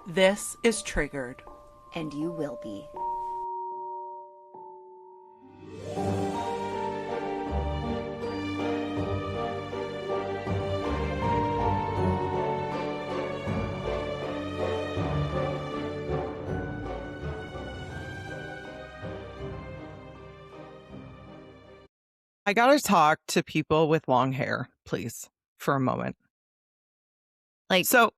This is Triggered. And you will be. I gotta talk to people with long hair, please, for a moment. So,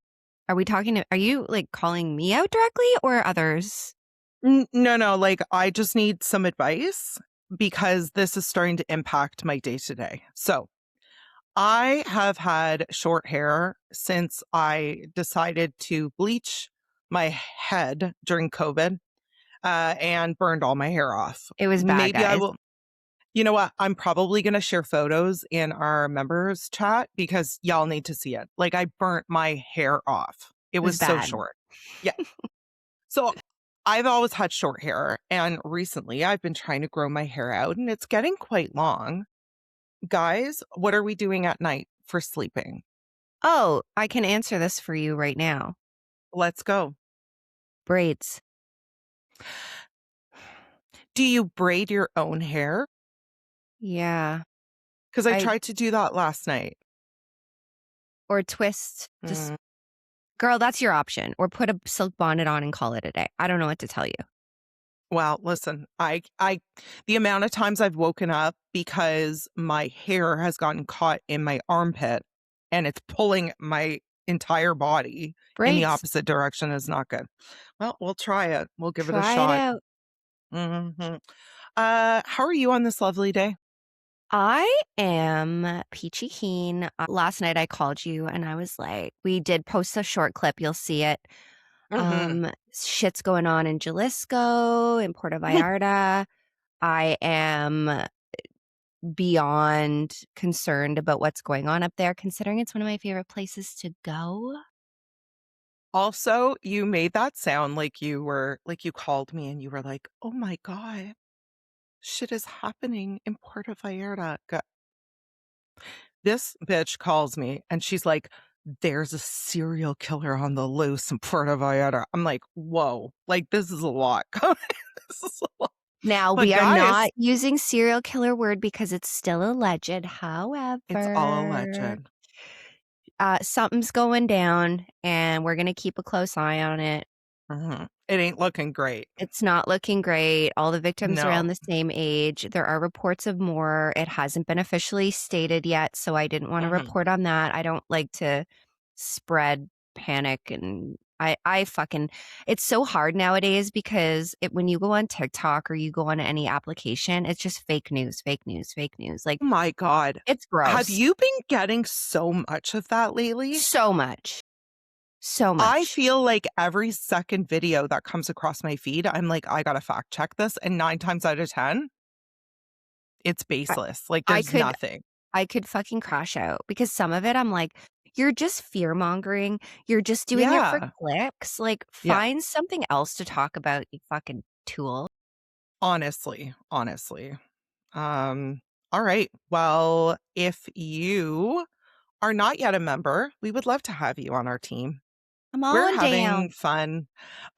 are you like calling me out directly or others? No, like I just need some advice because this is starting to impact my day to day. So I have had short hair since I decided to bleach my head during COVID and burned all my hair off. It was bad, Maybe I guys. will. You know what? I'm probably going to share photos in our members chat because y'all need to see it. Like I burnt my hair off. It was so bad. short. Yeah. So I've always had short hair. And recently I've been trying to grow my hair out and it's getting quite long. Guys, what are we doing at night for sleeping? Oh, I can answer this for you right now. Let's go. Braids. Do you braid your own hair? Yeah. Because I tried to do that last night. Or twist. Just, girl, that's your option. Or put a silk bonnet on and call it a day. I don't know what to tell you. Well, listen, the amount of times I've woken up because my hair has gotten caught in my armpit and it's pulling my entire body in the opposite direction is not good. Well, we'll try it. We'll give it a shot. How are you on this lovely day? I am peachy keen. Last night I called you and I was like, we did post a short clip. You'll see it. Shit's going on in Jalisco, in Puerto Vallarta. I am beyond concerned about what's going on up there, considering it's one of my favorite places to go. Also, you made that sound like you called me and you were like, oh my God, shit is happening in Puerto Vallarta. This bitch calls me and she's like, there's a serial killer on the loose in Puerto Vallarta. I'm like, whoa, like this is a lot. This is a lot. Now, we are not using serial killer word because it's still alleged. However, it's all alleged. Something's going down and we're going to keep a close eye on it. It ain't looking great. It's not looking great. All the victims around the same age. There are reports of more. It hasn't been officially stated yet, so I didn't want to report on that. I don't like to spread panic, and I fucking, it's so hard nowadays because when you go on TikTok or you go on any application, it's just fake news. Like, oh my God, it's gross. Have you been getting so much of that lately? So much. I feel like every second video that comes across my feed, I'm like, I gotta fact check this. And 9 times out of 10, it's baseless. Like there's nothing. I could fucking crash out because some of it I'm like, you're just fear mongering. You're just doing it for clicks. Like find something else to talk about, you fucking tool. Honestly. All right. Well, if you are not yet a member, we would love to have you on our team. We're having fun.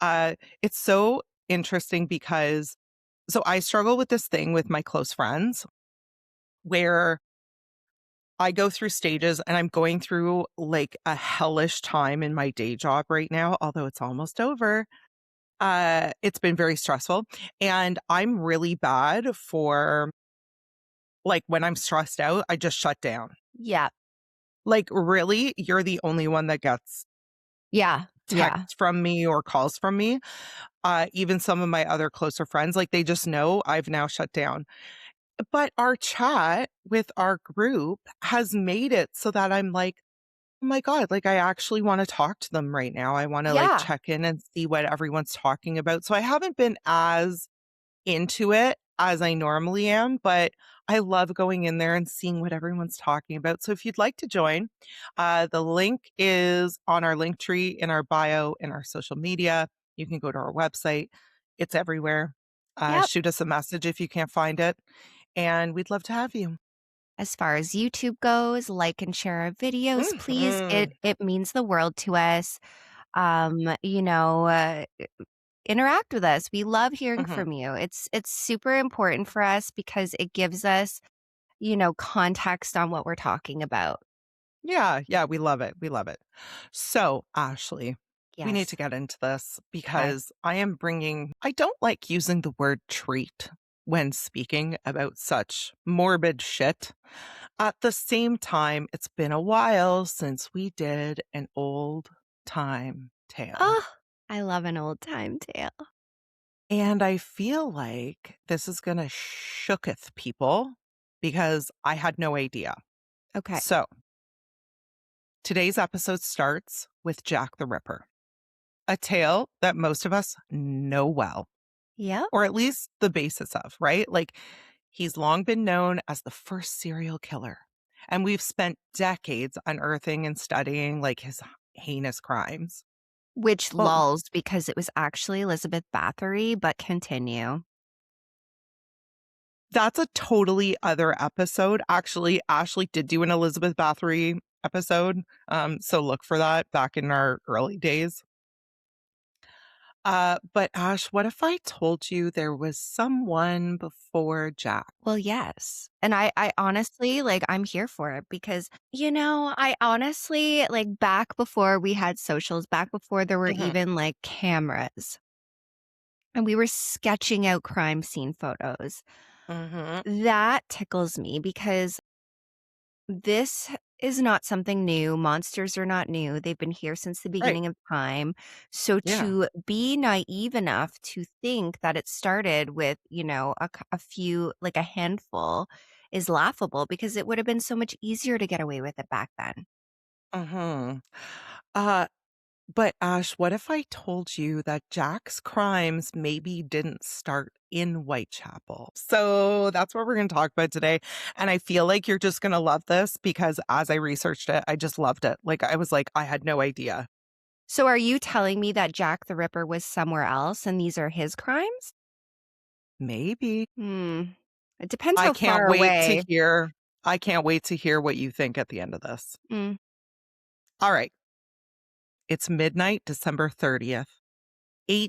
It's so interesting because I struggle with this thing with my close friends where I go through stages and I'm going through like a hellish time in my day job right now, although it's almost over. It's been very stressful and I'm really bad for like when I'm stressed out, I just shut down. Yeah. Like really, you're the only one that gets text from me or calls from me. Even some of my other closer friends, like they just know I've now shut down. But our chat with our group has made it so that I'm like, oh my God, like I actually want to talk to them right now. I want to like check in and see what everyone's talking about. So I haven't been as into it as I normally am, but I love going in there and seeing what everyone's talking about. So if you'd like to join, the link is on our link tree in our bio, in our social media. You can go to our website. It's everywhere. Shoot us a message if you can't find it. And we'd love to have you. As far as YouTube goes, like and share our videos, please. It means the world to us. you know, interact with us. We love hearing Mhm. from you. It's super important for us because it gives us, context on what we're talking about. Yeah, yeah, we love it. We love it. So, Ashley, we need Yes. to get into this Okay. because I don't like using the word treat when speaking about such morbid shit. At the same time, it's been a while since we did an old time tale. Oh, I love an old time tale. And I feel like this is going to shooketh people because I had no idea. Okay. So, today's episode starts with Jack the Ripper, a tale that most of us know well, Yep. or at least the basis of, right? Like, he's long been known as the first serial killer. And we've spent decades unearthing and studying like his heinous crimes. Which Well, lulls because it was actually Elizabeth Bathory, but continue. that's a totally other episode. Actually, Ashley did do an Elizabeth Bathory episode. So look for that back in our early days. But Ash, what if I told you there was someone before Jack? Well, yes. And I honestly, like, I'm here for it because, I honestly, like, back before we had socials, back before there were Hmm. even like cameras and we were sketching out crime scene photos, Hmm. that tickles me because this is not something new. Monsters are not new. They've been here since the Right. beginning of time. So Yeah. to be naive enough to think that it started with, a few, like a handful, is laughable because it would have been so much easier to get away with it back then. Hmm. Uh, but Ash, what if I told you that Jack's crimes maybe didn't start in Whitechapel? So that's what we're going to talk about today. And I feel like you're just going to love this because as I researched it, I just loved it. Like, I was like, I had no idea. So are you telling me that Jack the Ripper was somewhere else and these are his crimes? Maybe. Hmm. It depends I how can't far wait to away. hear. I can't wait to hear what you think at the end of this. Mm. All right. It's midnight, December 30th,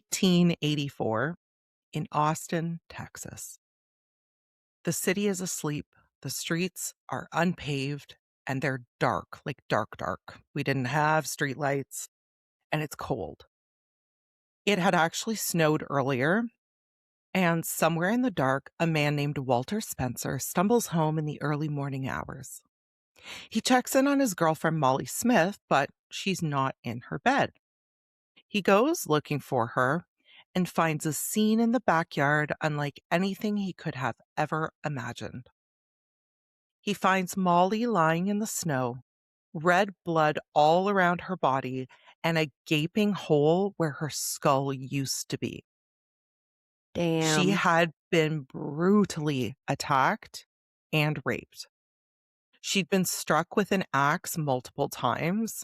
1884, in Austin, Texas. The city is asleep. The streets are unpaved and they're dark, like dark, dark. We didn't have street lights and it's cold. It had actually snowed earlier. And somewhere in the dark, a man named Walter Spencer stumbles home in the early morning hours. He checks in on his girlfriend, Molly Smith, but she's not in her bed. He goes looking for her and finds a scene in the backyard unlike anything he could have ever imagined. He finds Molly lying in the snow, red blood all around her body, and a gaping hole where her skull used to be. She Damn. had been brutally attacked and raped. She'd been struck with an axe multiple times,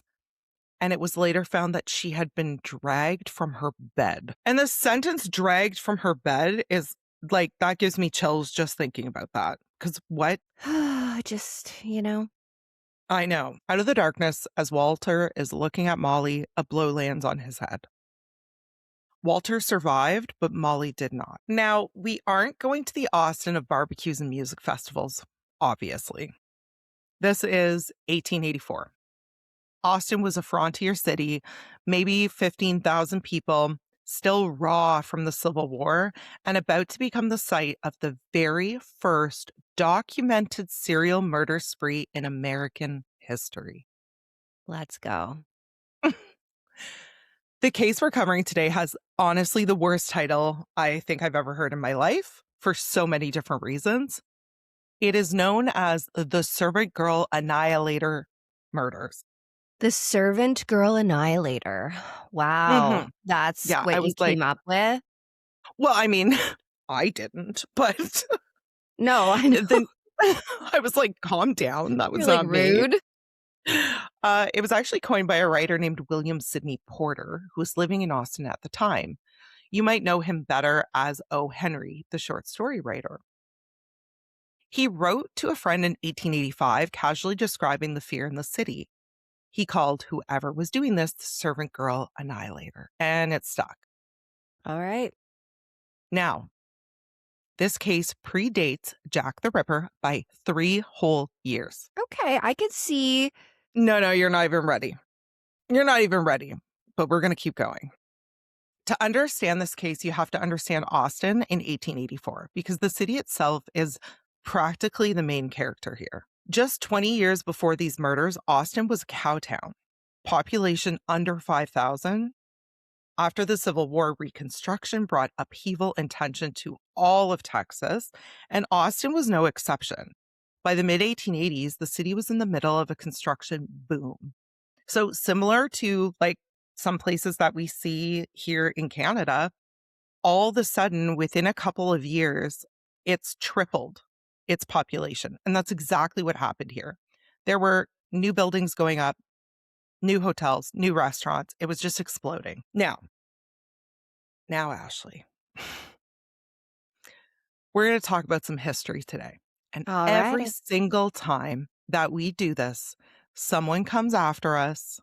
and it was later found that she had been dragged from her bed. And the sentence dragged from her bed is like, that gives me chills just thinking about that. Because what? Just. I know. Out of the darkness, as Walter is looking at Molly, a blow lands on his head. Walter survived, but Molly did not. Now, we aren't going to the Austin of barbecues and music festivals, obviously. This is 1884. Austin was a frontier city, maybe 15,000 people, still raw from the Civil War, and about to become the site of the very first documented serial murder spree in American history. Let's go. The case we're covering today has honestly the worst title I think I've ever heard in my life for so many different reasons. It is known as the Servant Girl Annihilator murders. The Servant Girl Annihilator. Wow. Hmm. That's Yeah, I what was you like, came up with? well, I mean, I didn't, but No, I know. then I was like, calm down. That was You're like not me. rude. It was actually coined by a writer named William Sidney Porter, who was living in Austin at the time. You might know him better as O. Henry, the short story writer. He wrote to a friend in 1885, casually describing the fear in the city. He called whoever was doing this the servant girl annihilator, and it stuck. All right. Now, this case predates Jack the Ripper by 3 whole years. Okay, I could see. No, you're not even ready. You're not even ready, but we're going to keep going. To understand this case, you have to understand Austin in 1884 because the city itself is practically the main character here. Just 20 years before these murders, Austin was a cow town, population under 5,000. After the Civil War, Reconstruction brought upheaval and tension to all of Texas, and Austin was no exception. By the mid 1880s, the city was in the middle of a construction boom. So, similar to like some places that we see here in Canada, all of a sudden, within a couple of years, it's tripled its population. And that's exactly what happened here. There were new buildings going up, new hotels, new restaurants. It was just exploding. Now, Ashley, we're going to talk about some history today. And All every right. single time that we do this, someone comes after us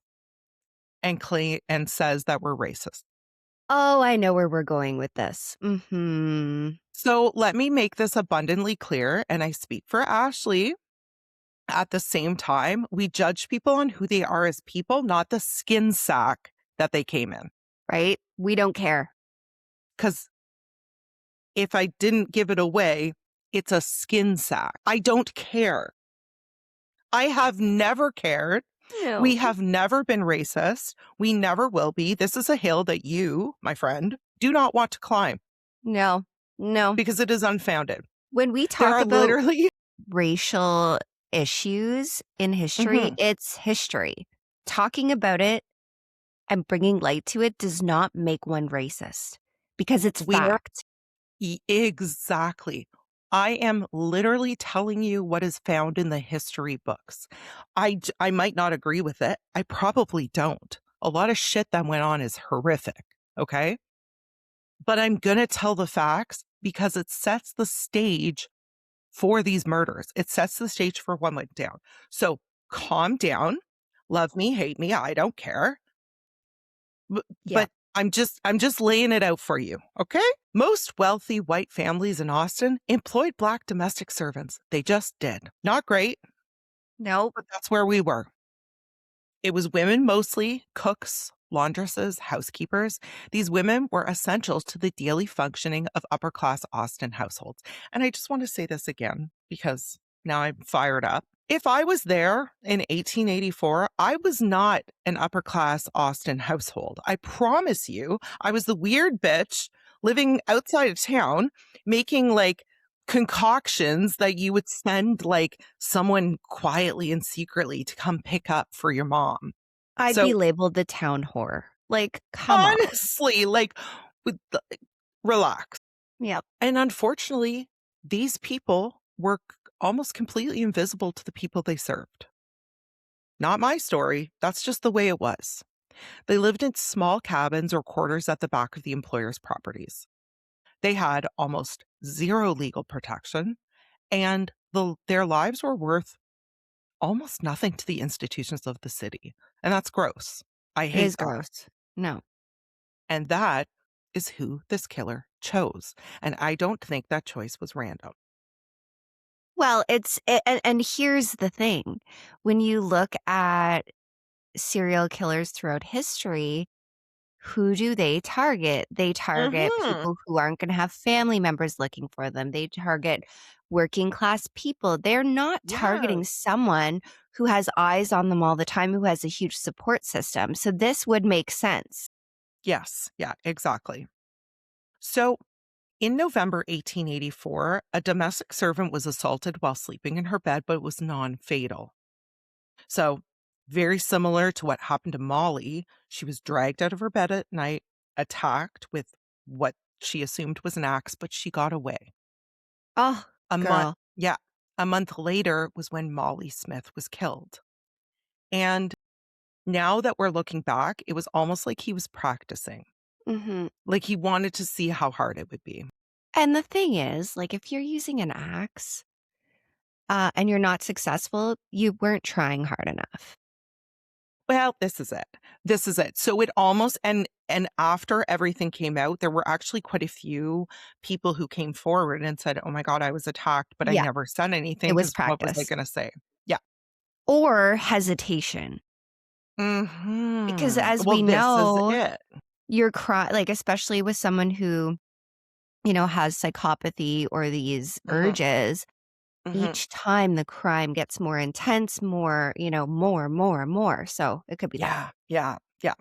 and says that we're racist. Oh, I know where we're going with this. Mm-hmm. So let me make this abundantly clear, and I speak for Ashley. At the same time, we judge people on who they are as people, not the skin sack that they came in. Right? We don't care. Because if I didn't give it away, it's a skin sack. I don't care. I have never cared. No. We have never been racist. We never will be. This is a hill that you, my friend, do not want to climb No. because it is unfounded. When we There talk are about literally racial issues in history, Mhm. it's history. Talking about it and bringing light to it does not make one racist because it's We are fact. exactly. I am literally telling you what is found in the history books. I might not agree with it. I probably don't. A lot of shit that went on is horrific. Okay. But I'm going to tell the facts because it sets the stage for these murders. It sets the stage for what went down. So calm down. Love me, hate me. I don't care. Yeah. But I'm just laying it out for you, okay? Most wealthy white families in Austin employed Black domestic servants. They just did. Not great, Nope. but that's where we were. It was women mostly, cooks, laundresses, housekeepers. These women were essential to the daily functioning of upper class Austin households. And I just want to say this again because now I'm fired up. If I was there in 1884, I was not an upper class Austin household. I promise you, I was the weird bitch living outside of town, making like concoctions that you would send like someone quietly and secretly to come pick up for your mom. I'd be So labeled the town whore. Like, come on. honestly, like with the, relax. Yep. And unfortunately, these people were almost completely invisible to the people they served. Not my story. That's just the way it was. They lived in small cabins or quarters at the back of the employer's properties. They had almost zero legal protection, and their lives were worth almost nothing to the institutions of the city. And that's gross. I It is hate that. gross. No. And that is who this killer chose. And I don't think that choice was random. Well, and here's the thing. When you look at serial killers throughout history, who do they target? They target Hmm. people who aren't going to have family members looking for them. They target working class people. They're not Yeah. targeting someone who has eyes on them all the time, who has a huge support system. So this would make sense. Yes. Yeah, exactly. So in November 1884, a domestic servant was assaulted while sleeping in her bed, but it was non fatal. So, very similar to what happened to Molly, she was dragged out of her bed at night, attacked with what she assumed was an axe, but she got away. Oh, A month, girl. yeah, a month later was when Molly Smith was killed. And now that we're looking back, it was almost like he was practicing, Hmm. like he wanted to see how hard it would be. And the thing is, like, if you're using an axe and you're not successful, you weren't trying hard enough. Well, this is it. This is it. So it almost and after everything came out, there were actually quite a few people who came forward and said, "Oh my god, I was attacked, but I Yeah, never said it anything was because what was I practice. gonna say?" Yeah. Or hesitation. Because Mhm. as Well, we this is know, it. like, especially with someone who, has psychopathy or these Mhm. urges, Mhm. each time the crime gets more intense, more, more. So it could be that. Yeah, yeah, yeah.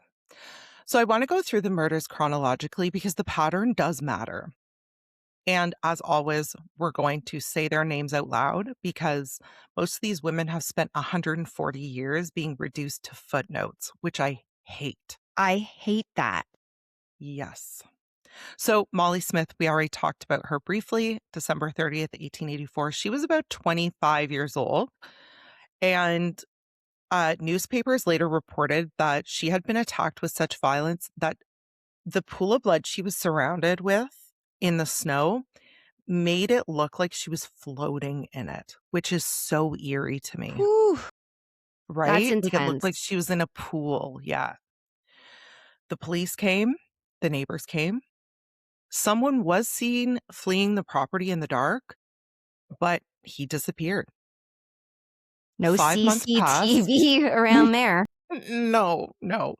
So I wanna go through the murders chronologically because the pattern does matter. And as always, we're going to say their names out loud because most of these women have spent 140 years being reduced to footnotes, which I hate. I hate that. Yes. So Molly Smith, we already talked about her briefly, December 30th, 1884. She was about 25 years old. And newspapers later reported that she had been attacked with such violence that the pool of blood she was surrounded with in the snow made it look like she was floating in it, which is so eerie to me, Whew, that's right? Like, it looked intense. like she was in a pool, yeah. The police came, the neighbors came. Someone was seen fleeing the property in the dark, but he disappeared. No 5 months passed. CCTV around there. No, no.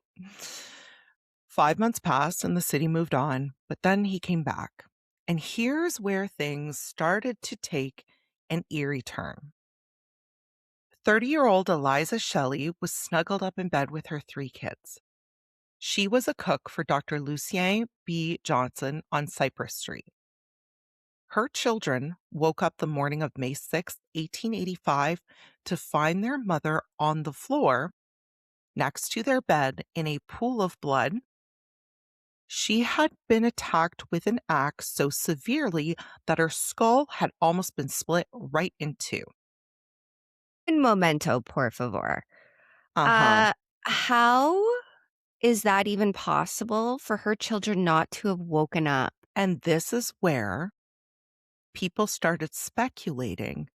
5 months passed and the city moved on, but then he came back. And here's where things started to take an eerie turn. 30-year-old Eliza Shelley was snuggled up in bed with her 3 kids. She was a cook for Dr. Lucien B. Johnson on Cypress Street. Her children woke up the morning of May 6th, 1885, to find their mother on the floor next to their bed in a pool of blood. She had been attacked with an axe so severely that her skull had almost been split right in two. Un momento, por favor. Uh-huh. Uh, how is that even possible for her children not to have woken up? And this is where people started speculating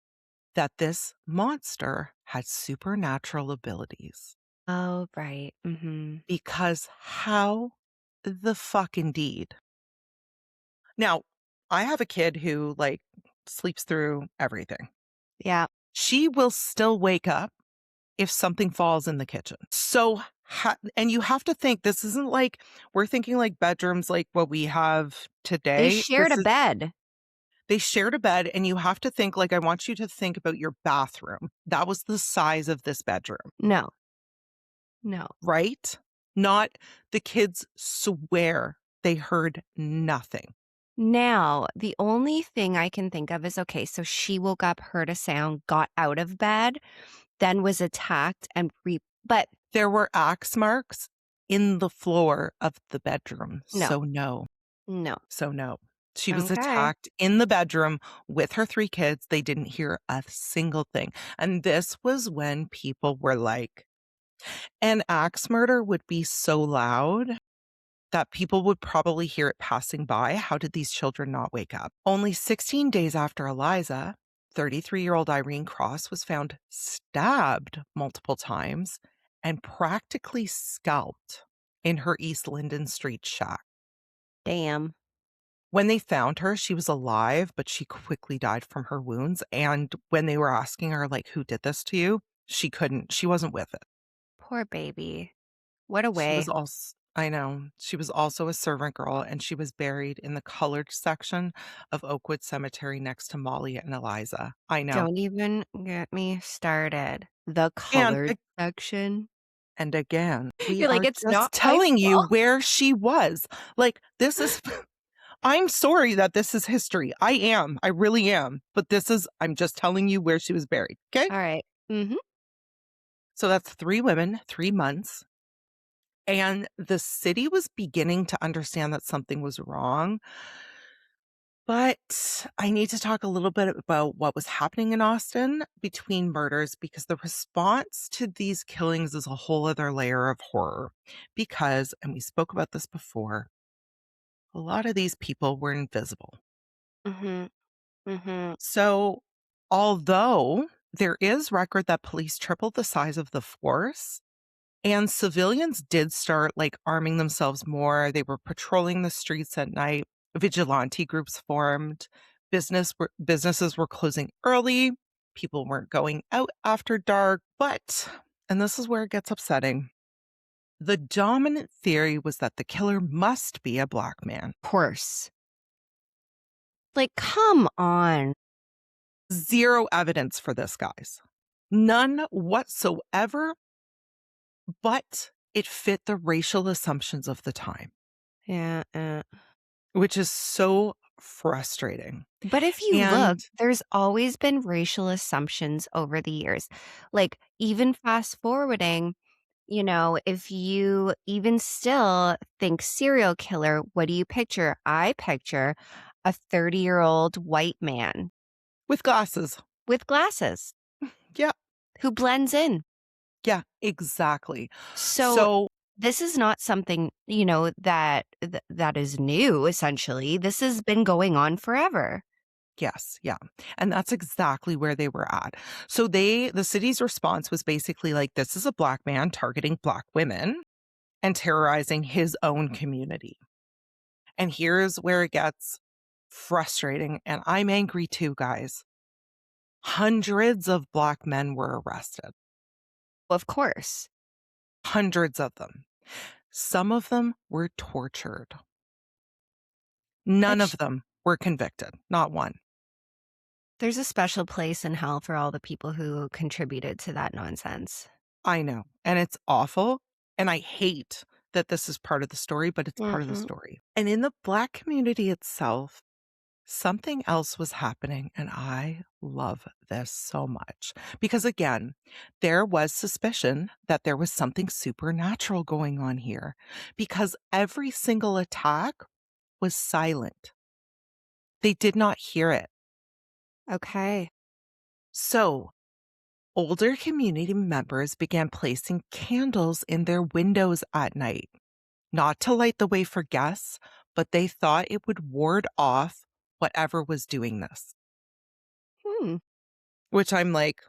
that this monster had supernatural abilities. Oh, right. Mhm. Because how the fuck indeed? Now, I have a kid who, like, sleeps through everything. Yeah. She will still wake up if something falls in the kitchen. So, and you have to think this isn't like we're thinking like bedrooms like what we have They today. shared a bed. They shared a bed, and you have to think like I want you to think about your bathroom. That was the size of this bedroom, No. No. right? Not the kids swear they heard nothing. Now, the only thing I can think of is, okay, so she woke up, heard a sound, got out of bed, then was attacked and but There were axe marks in the floor of the bedroom. no. So no. No. So no. She was Okay. attacked in the bedroom with her 3 kids. They didn't hear a single thing. And this was when people were like, an axe murder would be so loud that people would probably hear it passing by. How did these children not wake up? Only 16 days after Eliza, 33-year-old Irene Cross was found stabbed multiple times and practically scalped in her East Linden Street shack. Damn. When they found her, she was alive, but she quickly died from her wounds. And when they were asking her, like, who did this to you? She wasn't with it. Poor baby. What a She was way. also, I know, she was also a servant girl and she was buried in the colored section of Oakwood Cemetery next to Molly and Eliza. I know. Don't even get me started. The And, colored section. and again, we You're like, are "It's just not my telling you fault." where she was. Like, this is I'm sorry that this is history. I am. I really am. But I'm just telling you where she was buried. Okay. Alright. Mhm. So that's 3 women, 3 months. And the city was beginning to understand that something was wrong. But I need to talk a little bit about what was happening in Austin between murders because the response to these killings is a whole other layer of horror. Because, and we spoke about this before, a lot of these people were invisible. Mhm. Mhm. So, although there is record that police tripled the size of the force, And civilians did start, like, arming themselves more. They were patrolling the streets at night. Vigilante groups formed. Businesses were closing early. People weren't going out after dark, but and this is where it gets upsetting. The dominant theory was that the killer must be a black man. Course. Like, come on. Zero evidence for this, guys. None whatsoever, but it fit the racial assumptions of the time, Yeah, which is so frustrating. but if you look, And there's always been racial assumptions over the years. Like, even fast forwarding, if you even still think serial killer, what do you picture? I picture a 30-year-old white man with glasses. with glasses Yeah, who blends in. yeah, exactly. So So, this is not something, that is new, essentially. This has been going on forever. yes, yeah. And that's exactly where they were at. So the city's response was basically like, this is a black man targeting black women and terrorizing his own community. And here's where it gets frustrating. And I'm angry too, guys. Hundreds of black men were arrested, Of course. hundreds of them. Some of them were tortured. None of Which them were convicted, not one. there's a special place in hell for all the people who contributed to that nonsense. I know. And it's awful. And I hate that this is part of the story, but it's part of the Mhm. story. And in the black community itself, something else was happening. And I love this so much because, again, there was suspicion that there was something supernatural going on here because every single attack was silent. They did not hear it. Okay. So, older community members began placing candles in their windows at night, not to light the way for guests, but they thought it would ward off whatever was doing this. Hmm. Which I'm like,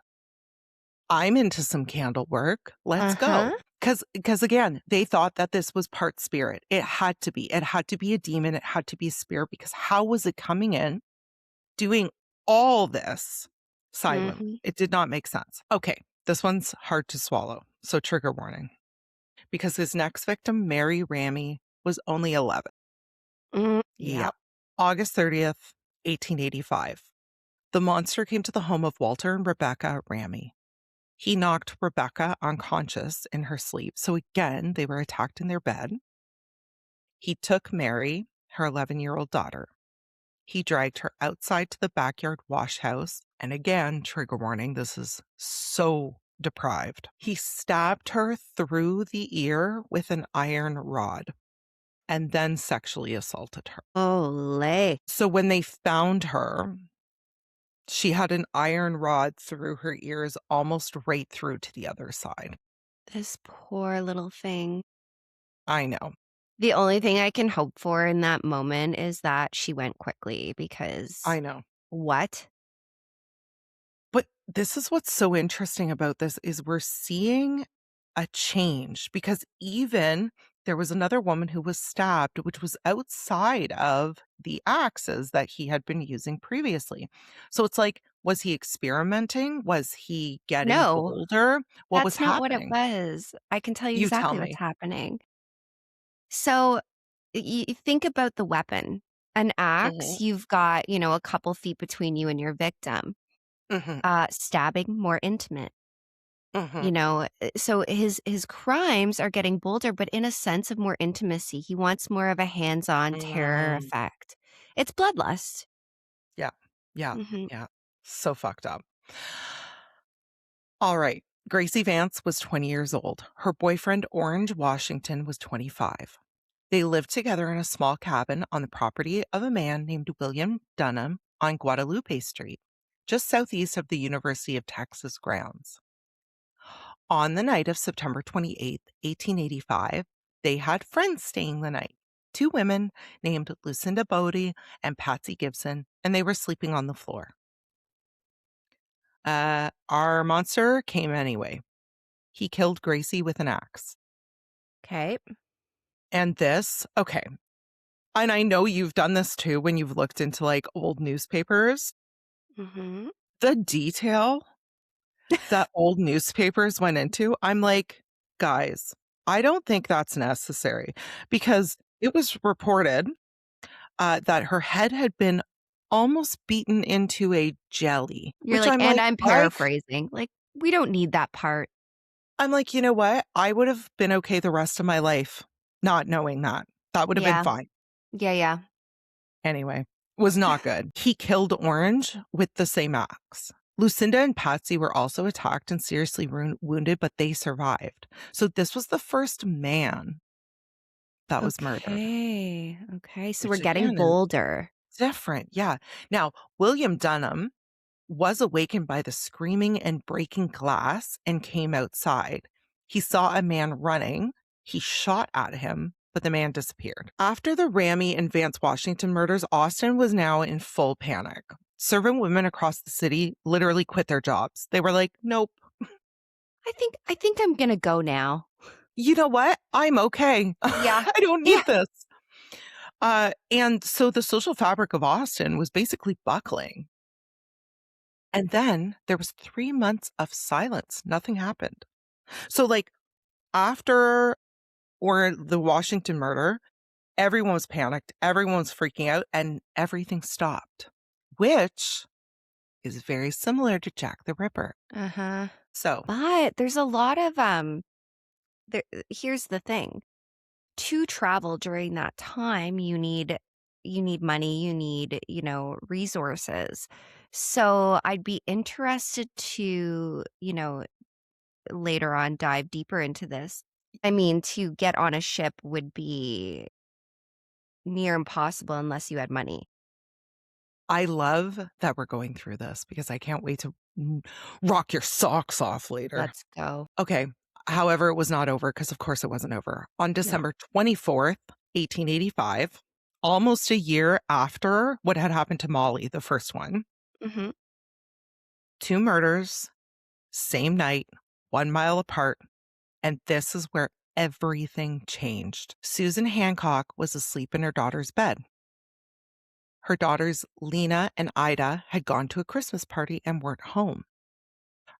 I'm into some candle work. Let's Uh-huh. go. Because again, they thought that this was part spirit. It had to be. It had to be a demon. It had to be a spirit because how was it coming in doing all this silent? Mhm. It did not make sense. Okay, this one's hard to swallow. So trigger warning. Because his next victim, Mary Ramey, was only 11. Yeah. Yep. August 30th, 1885. The monster came to the home of Walter and Rebecca Ramey. He knocked Rebecca unconscious in her sleep. So again, they were attacked in their bed. He took Mary, her 11-year-old daughter. He dragged her outside to the backyard wash house. And again, trigger warning, this is so deprived. He stabbed her through the ear with an iron rod and then sexually assaulted her. Olay. So when they found her, she had an iron rod through her ears, almost right through to the other side. This poor little thing. I know. The only thing I can hope for in that moment is that she went quickly because I know. what? But this is what's so interesting about this is we're seeing a change because even there was another woman who was stabbed, which was outside of the axes that he had been using previously. So it's like, was he experimenting? Was he getting No, bolder? What was that's not what it happening? was. I can tell you You tell exactly what's me. happening. So, think about the weapon. An axe, Mhm, you've got, a couple feet between you and your victim. mhm, Stabbing, more intimate. mhm. So his crimes are getting bolder, but in a sense of more intimacy. He wants more of a hands-on terror Mm, effect. It's bloodlust. yeah, yeah, Mhm. yeah. So fucked up. All right. Gracie Vance was 20 years old. Her boyfriend, Orange Washington, was 25. They lived together in a small cabin on the property of a man named William Dunham on Guadalupe Street, just southeast of the University of Texas grounds. On the night of September 28th, 1885, they had friends staying the night. Two women named Lucinda Bodie and Patsy Gibson, and they were sleeping on the floor. Our monster came anyway. He killed Gracie with an axe. Okay. And this, okay. And I know you've done this too when you've looked into like old newspapers. Mhm. The detail that old newspapers went into, I'm like, guys, I don't think that's necessary because it was reported that her head had been almost beaten into a jelly, You're which like, I'm and like, I'm paraphrasing. Like, we don't need that part. I'm like, you know what? I would have been okay the rest of my life not knowing that. That would have been Yeah. fine. Yeah, yeah. Anyway, was not good. He killed Orange with the same axe. Lucinda and Patsy were also attacked and seriously wounded, but they survived. So this was the first man that was murdered, Okay. Okay. So we're which getting again is bolder. different. Yeah. Now, William Dunham was awakened by the screaming and breaking glass and came outside. He saw a man running. He shot at him, but the man disappeared. After the Ramey and Vance Washington murders, Austin was now in full panic. Servant women across the city literally quit their jobs. They were like, nope. I think I'm gonna go now. You know what? I'm okay. Yeah. I don't need Yeah. this. And so the social fabric of Austin was basically buckling. And then there was 3 months of silence. Nothing happened. So, like, after or the Washington murder, everyone was panicked, everyone was freaking out, and everything stopped, which is very similar to Jack the Ripper. Uh-huh. So, But there's a lot of here's the thing. To travel during that time, you need money, you need, resources. So I'd be interested to, later on dive deeper into this. I mean, to get on a ship would be near impossible unless you had money. I love that we're going through this because I can't wait to rock your socks off later. Let's go. Okay. However, it was not over because, of course, it wasn't over. On No. December 24th, 1885, almost a year after what had happened to Molly, the first one, Mhm. two murders, same night, 1 mile apart. And this is where everything changed. Susan Hancock was asleep in her daughter's bed. Her daughters, Lena and Ida, had gone to a Christmas party and weren't home.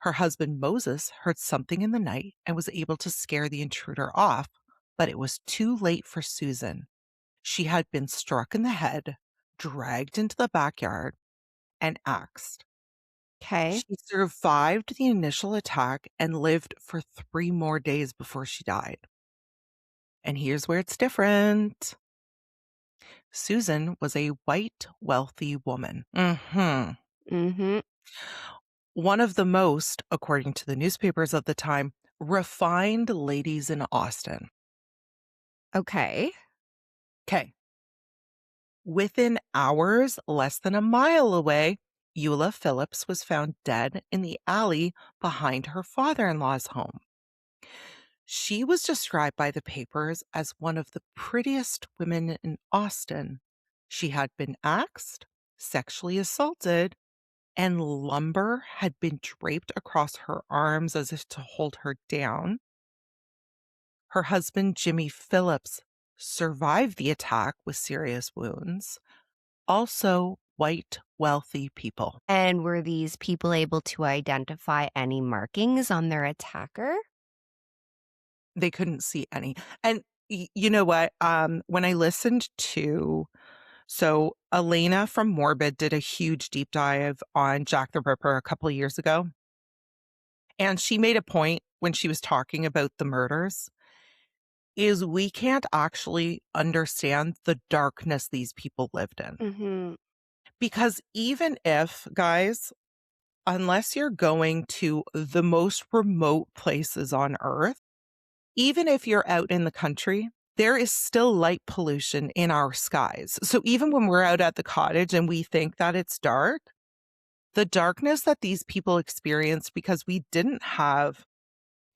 Her husband, Moses, heard something in the night and was able to scare the intruder off, but it was too late for Susan. She had been struck in the head, dragged into the backyard, and axed. Okay. She survived the initial attack and lived for 3 more days before she died. And here's where it's different. Susan was a white, wealthy woman. Mhm. One of the most, according to the newspapers of the time, refined ladies in Austin. Okay. Okay. Within hours, less than a mile away, Eula Phillips was found dead in the alley behind her father in law's home. She was described by the papers as one of the prettiest women in Austin. She had been axed, sexually assaulted, and lumber had been draped across her arms as if to hold her down. Her husband, Jimmy Phillips, survived the attack with serious wounds. Also, white, wealthy people. And were these people able to identify any markings on their attacker? They couldn't see any. And you know what? When I listened to, so Elena from Morbid did a huge deep dive on Jack the Ripper a couple of years ago. And she made a point when she was talking about the murders is we can't actually understand the darkness these people lived in. Mhm. Because even if, guys, unless you're going to the most remote places on earth, even if you're out in the country, there is still light pollution in our skies. So even when we're out at the cottage and we think that it's dark, the darkness that these people experienced because we didn't have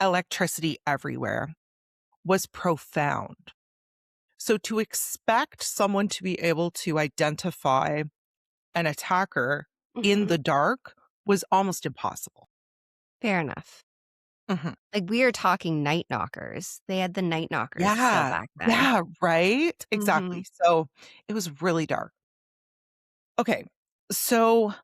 electricity everywhere was profound. So to expect someone to be able to identify an attacker in Mhm. the dark was almost impossible. Fair enough. Mhm. Like, we are talking night knockers. They had the night knockers still Yeah. back then. Yeah, right? Exactly. Mhm. So, it was really dark. Okay. So,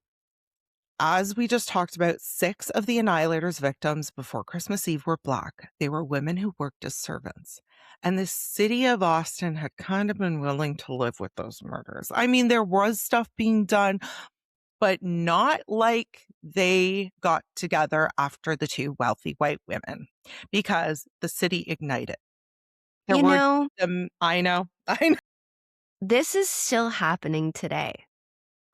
as we just talked about, 6 of the Annihilator's victims before Christmas Eve were Black. They were women who worked as servants. And the city of Austin had kind of been willing to live with those murders. I mean, there was stuff being done, but not like they got together after the 2 wealthy white women, because the city ignited. There You were know, I know, I know. this is still happening today,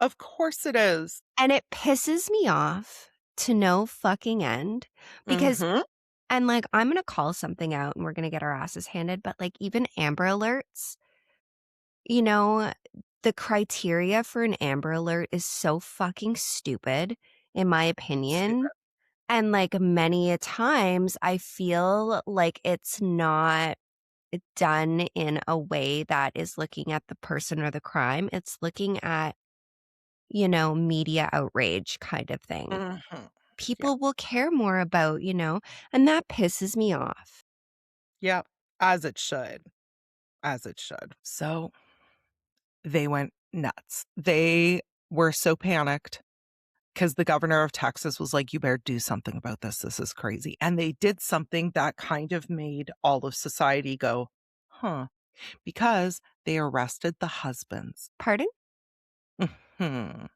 Of course it is. and it pisses me off to no fucking end because Mhm. and, like, I'm gonna call something out and we're gonna get our asses handed, but, like, even Amber Alerts, you know, the criteria for an Amber Alert is so fucking stupid, in my opinion, Stupid. and, like, many a times, I feel like it's not done in a way that is looking at the person or the crime, it's looking at, media outrage kind of thing. Mhm. Yeah. People will care more about, and that pisses me off. Yep. As it should. As it should. So, they went nuts. They were so panicked because the governor of Texas was like, "You better do something about this. This is crazy." And they did something that kind of made all of society go, "Huh," because they arrested the husbands. Pardon? Mhm.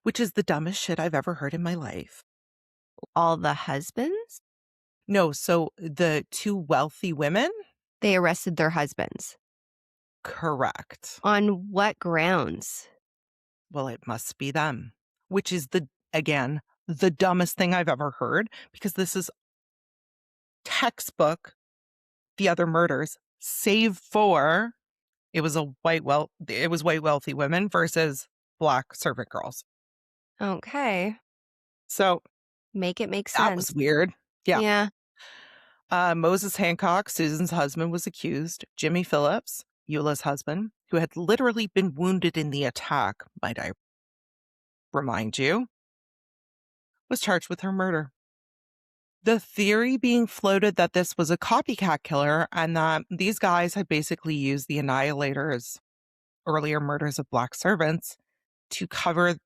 Which is the dumbest shit I've ever heard in my life. All the husbands? No, so the 2 wealthy women? They arrested their husbands. Correct. On what grounds? Well, it must be them, which is again, the dumbest thing I've ever heard, because this is textbook the other murders, save for it was white wealthy women versus Black servant girls. Okay. So, Make it make that was sense. weird. Yeah. Yeah. Moses Hancock, Susan's husband, was accused. Jimmy Phillips, Eula's husband, who had literally been wounded in the attack, might I remind you, was charged with her murder. The theory being floated that this was a copycat killer and that these guys had basically used the Annihilator's earlier murders of Black servants to cover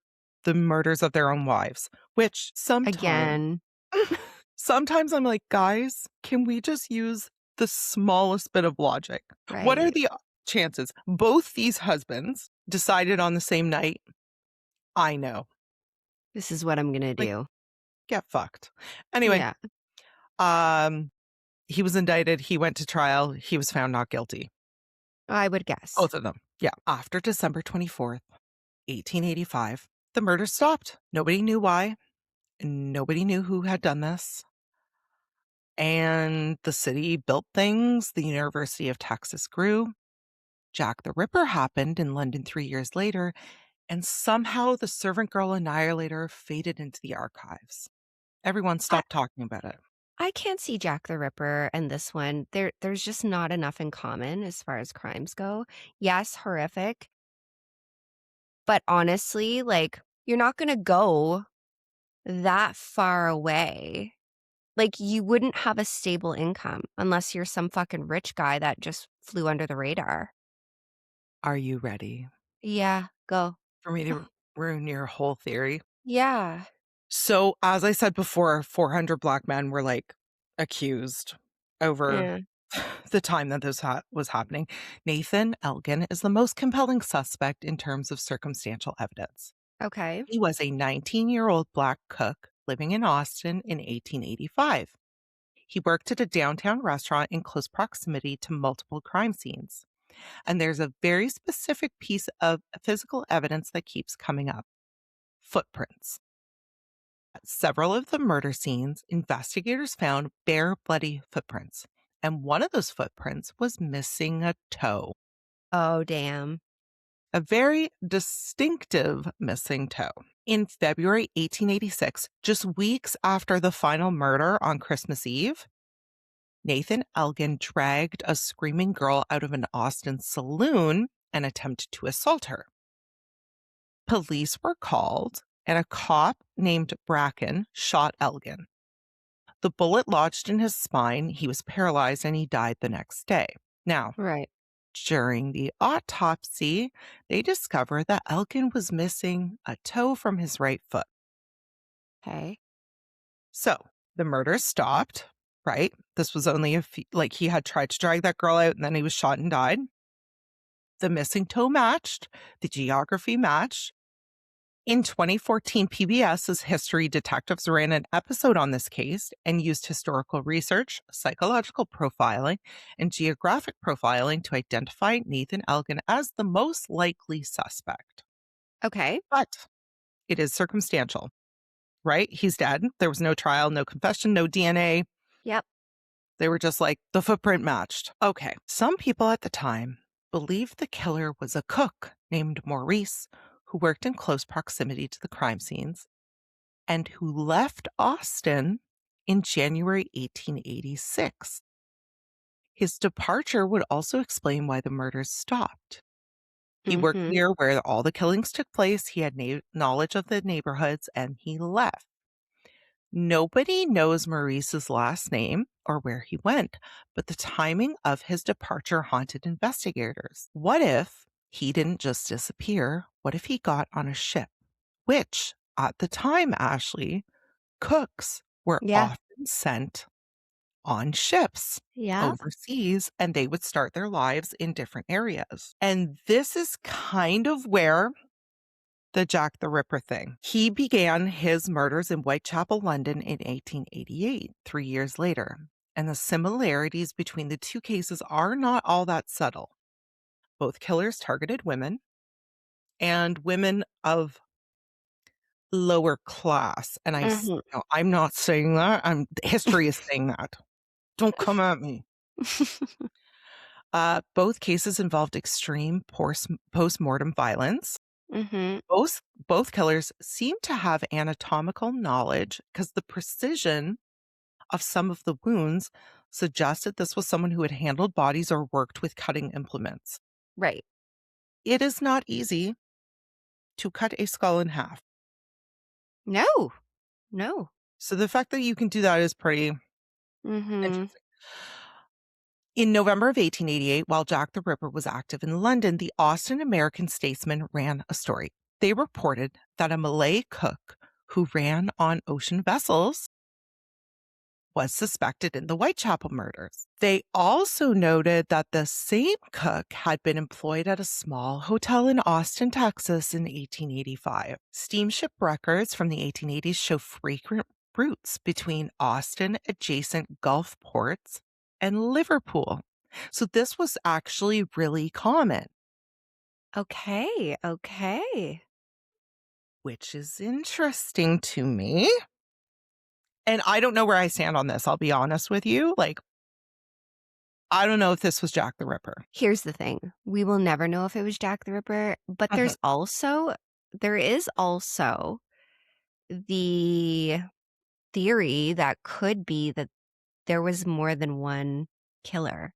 the murders of their own wives, which Again. sometimes I'm like, guys, can we just use the smallest bit of logic? What are Right. the chances? Both these husbands decided on the same night. I know. This is what I'm gonna Like, do. get fucked. Anyway, Yeah. um, he was indicted. He went to trial. He was found not guilty. I would guess. Both of them. Yeah. After December 24th, 1885, the murder stopped. Nobody knew why. Nobody knew who had done this. And the city built things. The University of Texas grew. Jack the Ripper happened in London 3 years later. And somehow the servant girl annihilator faded into the archives. Everyone I stopped talking about it. I can't see Jack the Ripper and this one. There's just not enough in common as far as crimes go. Yes, horrific, but honestly, like, you're not gonna go that far away. Like, you wouldn't have a stable income unless you're some fucking rich guy that just flew under the radar. Are you ready Yeah, go. for me to ruin your whole theory? Yeah. So, as I said before, 400 Black men were like accused over Yeah. the time that this was happening. Nathan Elgin is the most compelling suspect in terms of circumstantial evidence. Okay. He was a 19-year-old Black cook living in Austin in 1885. He worked at a downtown restaurant in close proximity to multiple crime scenes. And there's a very specific piece of physical evidence that keeps coming up: footprints. At several of the murder scenes, investigators found bare, bloody footprints. And one of those footprints was missing a toe, Oh, damn. a very distinctive missing toe. In February 1886, just weeks after the final murder on Christmas Eve, Nathan Elgin dragged a screaming girl out of an Austin saloon and attempted to assault her. Police were called, and a cop named Bracken shot Elgin. The bullet lodged in his spine. He was paralyzed and he died the next day. Now, Right. during the autopsy, they discovered that Elkin was missing a toe from his right foot. Okay. So the murder stopped, right? This was only like he had tried to drag that girl out and then he was shot and died. The missing toe matched, the geography matched. In 2014, PBS's History Detectives ran an episode on this case and used historical research, psychological profiling, and geographic profiling to identify Nathan Elgin as the most likely suspect. Okay. But it is circumstantial, right? He's dead. There was no trial, no confession, no DNA. Yep. They were just like, the footprint matched. Okay. Some people at the time believed the killer was a cook named Maurice who worked in close proximity to the crime scenes and who left Austin in January 1886. His departure would also explain why the murders stopped. He worked Mhm. near where all the killings took place, he had knowledge of the neighborhoods, and he left. Nobody knows Maurice's last name or where he went, but the timing of his departure haunted investigators. What if he didn't just disappear? What if he got on a ship? Which, at the time, Ashley, cooks were Yeah. often sent on ships Yeah. overseas and they would start their lives in different areas. And this is kind of where the Jack the Ripper thing. He began his murders in Whitechapel, London in 1888, 3 years later. And the similarities between the two cases are not all that subtle. Both killers targeted women and women of lower class. And Mhm. no, I'm not saying that. History is saying that. Don't come at me. Both cases involved extreme post-mortem violence. Mhm. Both killers seem to have anatomical knowledge because the precision of some of the wounds suggested this was someone who had handled bodies or worked with cutting implements. Right. It is not easy to cut a skull in half. No. No. So the fact that you can do that is pretty Mhm. interesting. In November of 1888, while Jack the Ripper was active in London, the Austin American Statesman ran a story. They reported that a Malay cook who ran on ocean vessels was suspected in the Whitechapel murders. They also noted that the same cook had been employed at a small hotel in Austin, Texas in 1885. Steamship records from the 1880s show frequent routes between Austin adjacent Gulf ports and Liverpool. So this was actually really common, Okay. Okay. which is interesting to me. And I don't know where I stand on this. I'll be honest with you. Like, I don't know if this was Jack the Ripper. Here's the thing. We will never know if it was Jack the Ripper, but there is also the theory that could be that there was more than one killer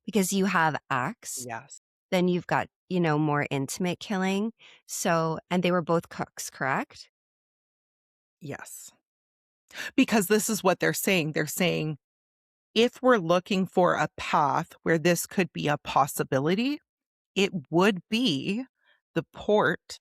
because you have acts, Yes. then you've got, more intimate killing. So, and they were both cooks, correct? Yes. Because this is what they're saying. They're saying if we're looking for a path where this could be a possibility, it would be the port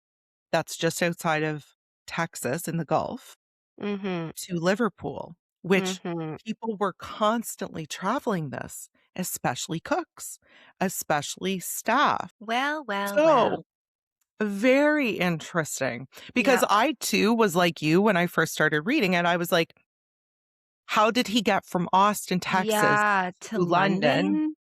that's just outside of Texas in the Gulf Mhm. to Liverpool, which Mhm. people were constantly traveling this, especially cooks, especially staff. Well, well, well. So very interesting because Yep. I too was like you when I first started reading it. I was like, how did he get from Austin, Texas Yeah, to to London? London,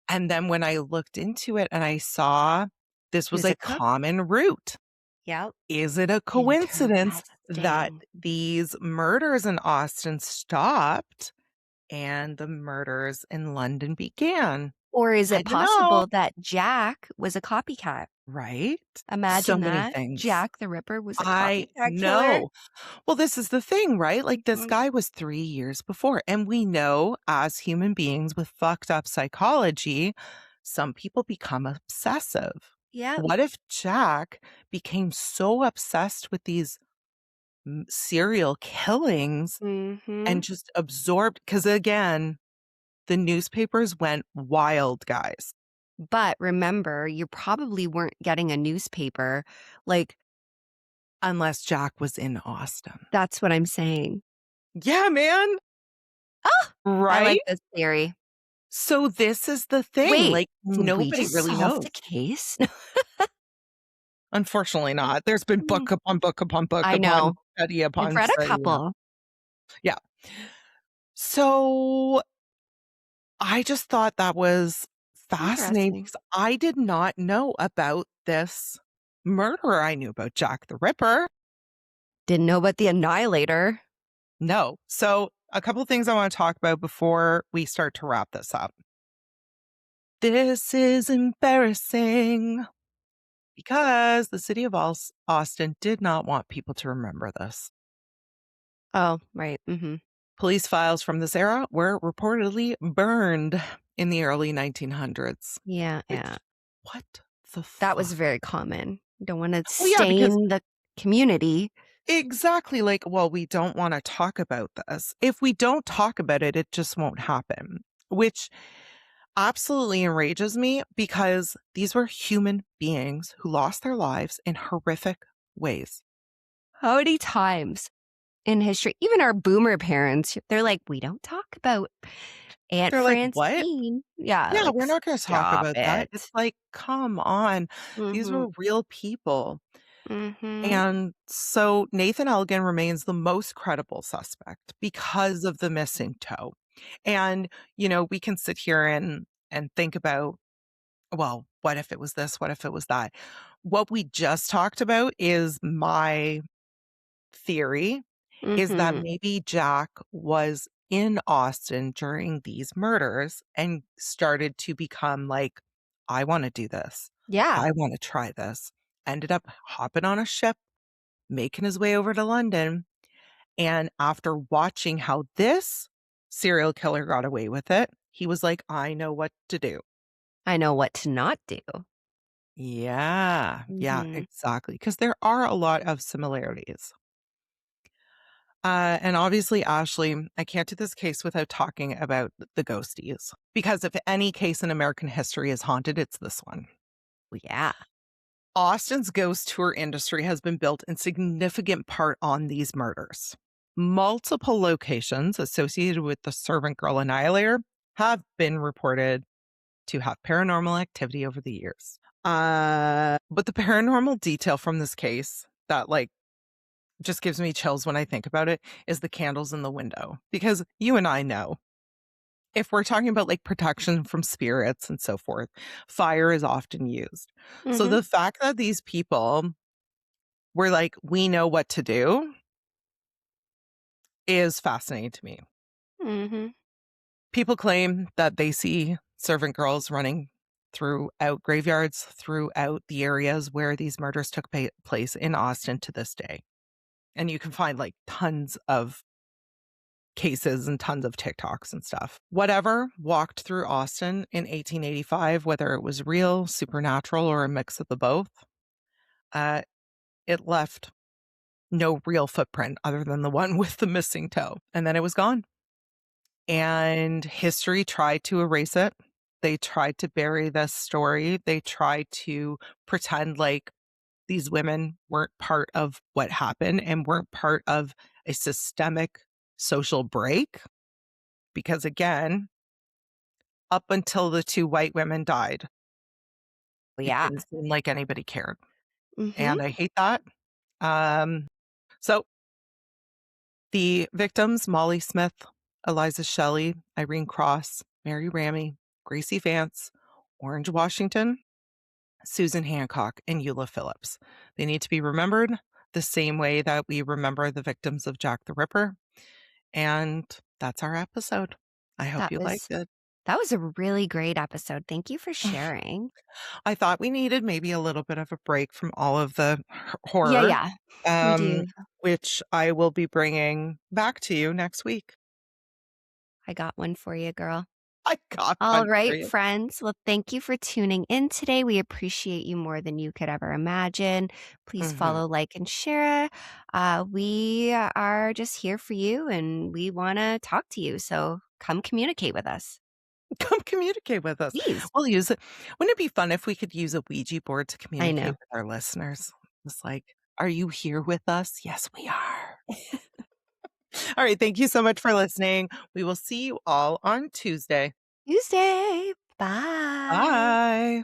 And then when I looked into it and I saw this he was was a a cook. common route, Yep. is it a coincidence that Interesting. these murders in Austin stopped and the murders in London began? Or is I it don't know, possible that Jack was a copycat? right? So Imagine many that. things. Jack the Ripper was a I copycat killer. know. Well, this is the thing, right? Like, this Mm, guy was 3 years before, and we know as human beings with fucked up psychology, some people become obsessive. yep. What if Jack became so obsessed with these serial killings Mhm. and just absorbed. Because again, the newspapers went wild, guys. But remember, you probably weren't getting a newspaper. Like, Unless Jack was in Austin. that's what I'm saying. Yeah, man. Oh, I Right? like this theory. So this is the thing, Wait, like, did we nobody just really solve the knows. case? Unfortunately not. There's been Mm, book upon book upon book I know. upon study I've upon read a study, yeah. couple. Yeah. So, I just thought that was fascinating Interesting. because I did not know about this murderer. I knew about Jack the Ripper. Didn't know about the Annihilator. No. So, a couple things I wanna talk about before we start to wrap this up. This is embarrassing because the city of Austin did not want people to remember this. Oh, right. Mhm. Police files from this era were reportedly burned in the early 1900s, Yeah, yeah. which what the That was fuck? very common. Don't wanna Well, yeah, because stain the community. exactly, like, well, we don't wanna talk about this. If we don't talk about it, it just won't happen, which absolutely enrages me because these were human beings who lost their lives in horrific ways. How many times in history, even our boomer parents, they're like, "We don't talk about Aunt They're like, "What? Francine." Yeah, Yeah, like, we're not gonna talk stop about that." It's it. like, "Come on." These Mhm. were real people. Mhm. And so Nathan Elgin remains the most credible suspect because of the missing toe. And, we can sit here and think about, well, what if it was this? What if it was that? What we just talked about is my theory is that Mhm. maybe Jack was in Austin during these murders and started to become like, I want to do this. Yeah, I want to try this. Ended up hopping on a ship, making his way over to London. And after watching how this serial killer got away with it, he was like, I know what to do. I know what to not do. Yeah. Yeah, Mhm. exactly. Because there are a lot of similarities. And obviously, Ashley, I can't do this case without talking about the ghosties. Because if any case in American history is haunted, it's this one. Well, yeah. Austin's ghost tour industry has been built in significant part on these murders. Multiple locations associated with the servant girl annihilator have been reported to have paranormal activity over the years. But the paranormal detail from this case that just gives me chills when I think about it is the candles in the window. Because you and I know if we're talking about like protection from spirits and so forth, fire is often used. So Mhm. the fact that these people were like, we know what to do is fascinating to me. Mhm. People claim that they see servant girls running throughout graveyards, throughout the areas where these murders took place in Austin to this day. And you can find like tons of cases and tons of TikToks and stuff. Whatever walked through Austin in 1885, whether it was real, supernatural, or a mix of the both, uh, it left no real footprint other than the one with the missing toe. And then it was gone. And history tried to erase it. They tried to bury this story. They tried to pretend like these women weren't part of what happened and weren't part of a systemic social break. Because again, up until the 2 white women died, Well, it yeah. didn't seem like anybody cared, Mhm. and I hate that. Um, so the victims, Molly Smith, Eliza Shelley, Irene Cross, Mary Ramey, Gracie Vance, Orange Washington, Susan Hancock, and Eula Phillips. They need to be remembered the same way that we remember the victims of Jack the Ripper, and that's our episode. I hope That you liked was it. that was a really great episode. Thank you for sharing. I thought we needed maybe a little bit of a break from all of the Yeah, horror, yeah. We um, do. which I will be bringing back to you next week. I got one for you, girl. I got All right, country. friends. Well, thank you for tuning in today. We appreciate you more than you could ever imagine. Please Mhm. follow, like, and share. We are just here for you and we want to talk to you. So come communicate with us. Come communicate with us. Please. We'll use it. Wouldn't it be fun if we could use a Ouija board to I communicate know. with our listeners? It's like, "Are you here with us?" "Yes, we are." All right, thank you so much for listening. We will see you all on Tuesday. Tuesday. Bye. Bye.